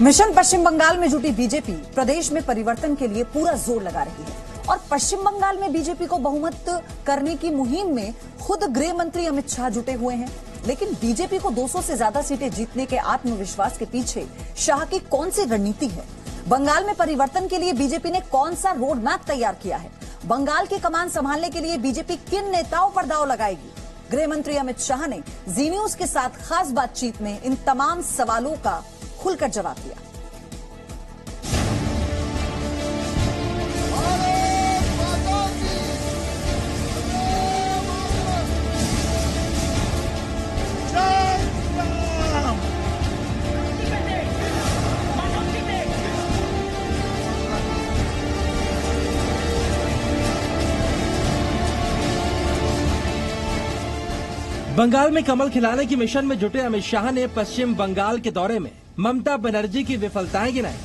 Mission पश्चिम बंगाल में जुटी BJP प्रदेश में परिवर्तन के लिए पूरा जोर लगा रही है और पश्चिम बंगाल में बीजेपी को बहुमत करने की मुहिम में खुद गृह मंत्री अमित शाह जुटे हुए हैं। लेकिन बीजेपी को 200 से ज्यादा सीटें जीतने के आत्मविश्वास के पीछे शाह की कौन सी रणनीति है? बंगाल में परिवर्तन के लिए बीजेपी ने कौन सा रोड मैप तैयार किया है? बंगाल की कमान संभालने के लिए बीजेपी किन नेताओं पर दांव लगाएगी? गृह मंत्री अमित शाह ने जी न्यूज के साथ खास बातचीत में इन तमाम सवालों का खुलकर जवाब दिया। बंगाल में कमल खिलाने की मिशन में जुटे अमित शाह ने पश्चिम बंगाल के दौरे में ममता बनर्जी की विफलताएं गिनाई,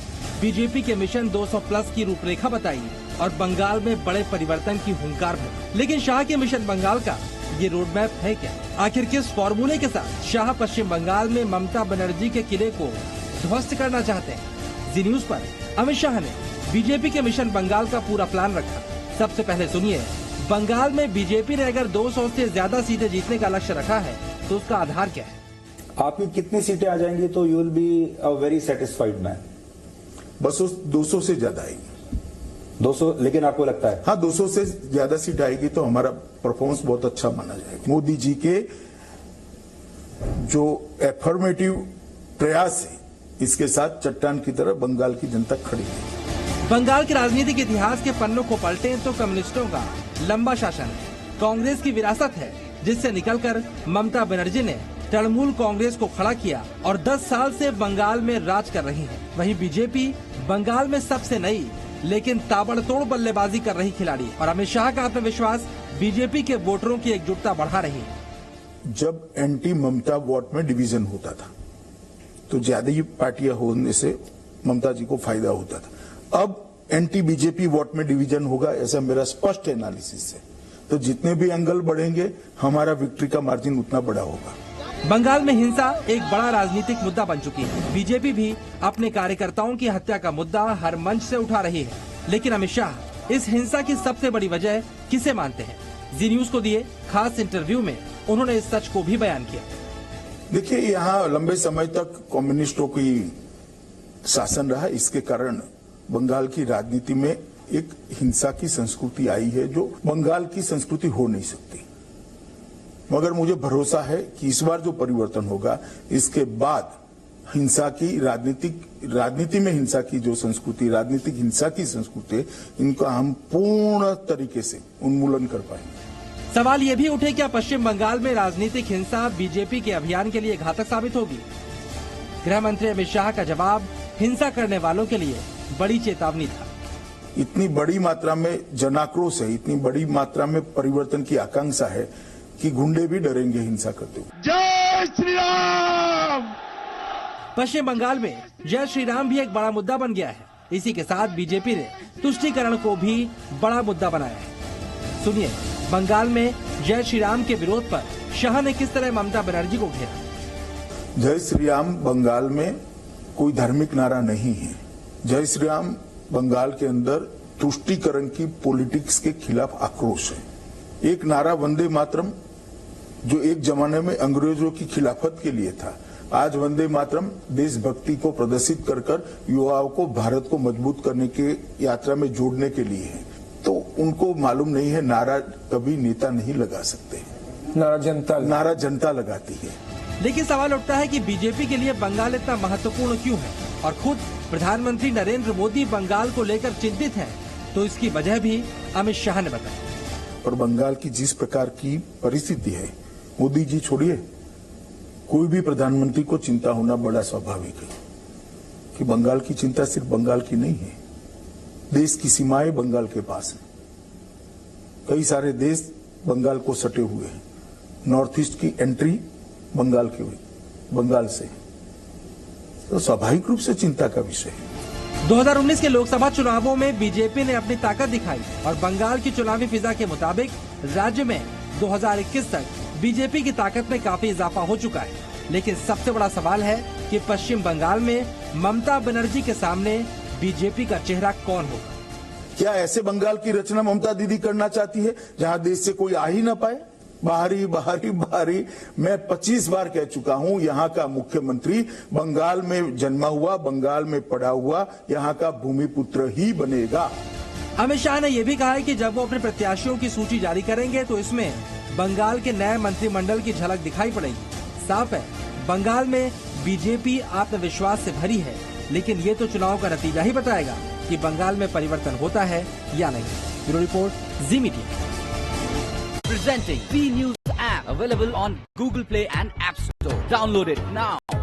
बीजेपी के मिशन 200 प्लस की रूपरेखा बताई और बंगाल में बड़े परिवर्तन की हुंकार भरी। लेकिन शाह के मिशन बंगाल का ये रोड मैप है क्या? आखिर किस फॉर्मूले के साथ शाह पश्चिम बंगाल में ममता बनर्जी के किले को ध्वस्त करना चाहते हैं? जी न्यूज पर अमित शाह ने बीजेपी के मिशन बंगाल का पूरा प्लान रखा। सबसे पहले सुनिए, बंगाल में बीजेपी ने अगर 200 से ज्यादा सीटें जीतने का लक्ष्य रखा है तो उसका आधार क्या है? आपकी कितनी सीटें आ जाएंगी तो you will be a very satisfied man? बस 200 से ज्यादा आएगी। 200? लेकिन आपको लगता है? हाँ, 200 से ज्यादा सीट आएगी तो हमारा परफॉर्मेंस बहुत अच्छा माना जाएगा। मोदी जी के जो एफर्मेटिव प्रयास है, इसके साथ चट्टान की तरह बंगाल की जनता खड़ी है। बंगाल के राजनीतिक इतिहास के पन्नों को पलटें तो कम्युनिस्टों का लंबा शासन है, कांग्रेस की विरासत है, जिससे निकलकर ममता बनर्जी ने तृणमूल कांग्रेस को खड़ा किया और 10 साल से बंगाल में राज कर रही है। वहीं बीजेपी बंगाल में सबसे नई लेकिन ताबड़तोड़ बल्लेबाजी कर रही खिलाड़ी और अमित शाह का आत्मविश्वास बीजेपी के वोटरों की एकजुटता बढ़ा रही है। जब एंटी ममता वोट में डिवीजन होता था तो ज्यादा ही पार्टियां होने से ममता जी को फायदा होता था। अब एंटी बीजेपी वोट में डिवीजन होगा, ऐसा मेरा स्पष्ट एनालिसिस है। तो जितने भी एंगल बढ़ेंगे हमारा विक्ट्री का मार्जिन उतना बड़ा होगा। बंगाल में हिंसा एक बड़ा राजनीतिक मुद्दा बन चुकी है। बीजेपी भी अपने कार्यकर्ताओं की हत्या का मुद्दा हर मंच से उठा रही है। लेकिन अमित शाह इस हिंसा की सबसे बड़ी वजह किसे मानते हैं? जी न्यूज को दिए खास इंटरव्यू में उन्होंने इस सच को भी बयान किया। देखिए, यहाँ लंबे समय तक कम्युनिस्टों की शासन रहा, इसके कारण बंगाल की राजनीति में एक हिंसा की संस्कृति आई है जो बंगाल की संस्कृति हो नहीं सकती। मगर मुझे भरोसा है कि इस बार जो परिवर्तन होगा, इसके बाद हिंसा की राजनीति में हिंसा की जो संस्कृति, राजनीतिक हिंसा की संस्कृति, इनका हम पूर्ण तरीके से उन्मूलन कर पाएंगे। सवाल ये भी उठे, क्या पश्चिम बंगाल में राजनीतिक हिंसा बीजेपी के अभियान के लिए घातक साबित होगी? गृह मंत्री अमित शाह का जवाब हिंसा करने वालों के लिए बड़ी चेतावनी था। इतनी बड़ी मात्रा में जनाक्रोश है, इतनी बड़ी मात्रा में परिवर्तन की आकांक्षा है कि गुंडे भी डरेंगे हिंसा करते हुए। जय श्री राम! पश्चिम बंगाल में जय श्री राम भी एक बड़ा मुद्दा बन गया है। इसी के साथ बीजेपी ने तुष्टीकरण को भी बड़ा मुद्दा बनाया है। सुनिए, बंगाल में जय श्री राम के विरोध पर शाह ने किस तरह ममता बनर्जी को घेरा। जय श्री राम बंगाल में कोई धार्मिक नारा नहीं है। जय श्री राम बंगाल के अंदर तुष्टीकरण की पॉलिटिक्स के खिलाफ आक्रोश है। एक नारा वंदे मातरम, जो एक जमाने में अंग्रेजों की खिलाफत के लिए था, आज वंदे मातरम देशभक्ति को प्रदर्शित कर कर युवाओं को भारत को मजबूत करने के यात्रा में जोड़ने के लिए है। तो उनको मालूम नहीं है, नारा कभी नेता नहीं लगा सकते, नारा जनता लगाती है। लेकिन सवाल उठता है कि बीजेपी के लिए बंगाल इतना महत्वपूर्ण क्यों है और खुद प्रधानमंत्री नरेंद्र मोदी बंगाल को लेकर चिंतित हैं, तो इसकी वजह भी अमित शाह ने बताई। और बंगाल की जिस प्रकार की परिस्थिति है, मोदी जी छोड़िए, कोई भी प्रधानमंत्री को चिंता होना बड़ा स्वाभाविक है कि बंगाल की चिंता सिर्फ बंगाल की नहीं है, देश की सीमाएं बंगाल के पास है। कई सारे देश बंगाल को सटे हुए हैं। नॉर्थ ईस्ट की एंट्री बंगाल से, तो स्वाभाविक रूप से चिंता का विषय है। 2019 के लोकसभा चुनावों में बीजेपी ने अपनी ताकत दिखाई और बंगाल की चुनावी फिजा के मुताबिक राज्य में 2021 तक बीजेपी की ताकत में काफी इजाफा हो चुका है। लेकिन सबसे बड़ा सवाल है कि पश्चिम बंगाल में ममता बनर्जी के सामने बीजेपी का चेहरा कौन होगा। क्या ऐसे बंगाल की रचना ममता दीदी करना चाहती है जहां देश से कोई आ ही ना पाए? बाहरी बाहरी बाहरी। मैं 25 बार कह चुका हूं, यहां का मुख्यमंत्री बंगाल में जन्मा हुआ, बंगाल में पढ़ा हुआ, यहां का भूमिपुत्र ही बनेगा। अमित शाह ने यह भी कहा है कि जब वो अपने प्रत्याशियों की सूची जारी करेंगे तो इसमें बंगाल के नए मंत्रिमंडल की झलक दिखाई पड़ेगी। साफ है, बंगाल में बीजेपी आत्मविश्वास से भरी है, लेकिन ये तो चुनाव का नतीजा ही बताएगा कि बंगाल में परिवर्तन होता है या नहीं। Bureau report, ji media. Presenting B News app available on Google Play and App Store. Download it now.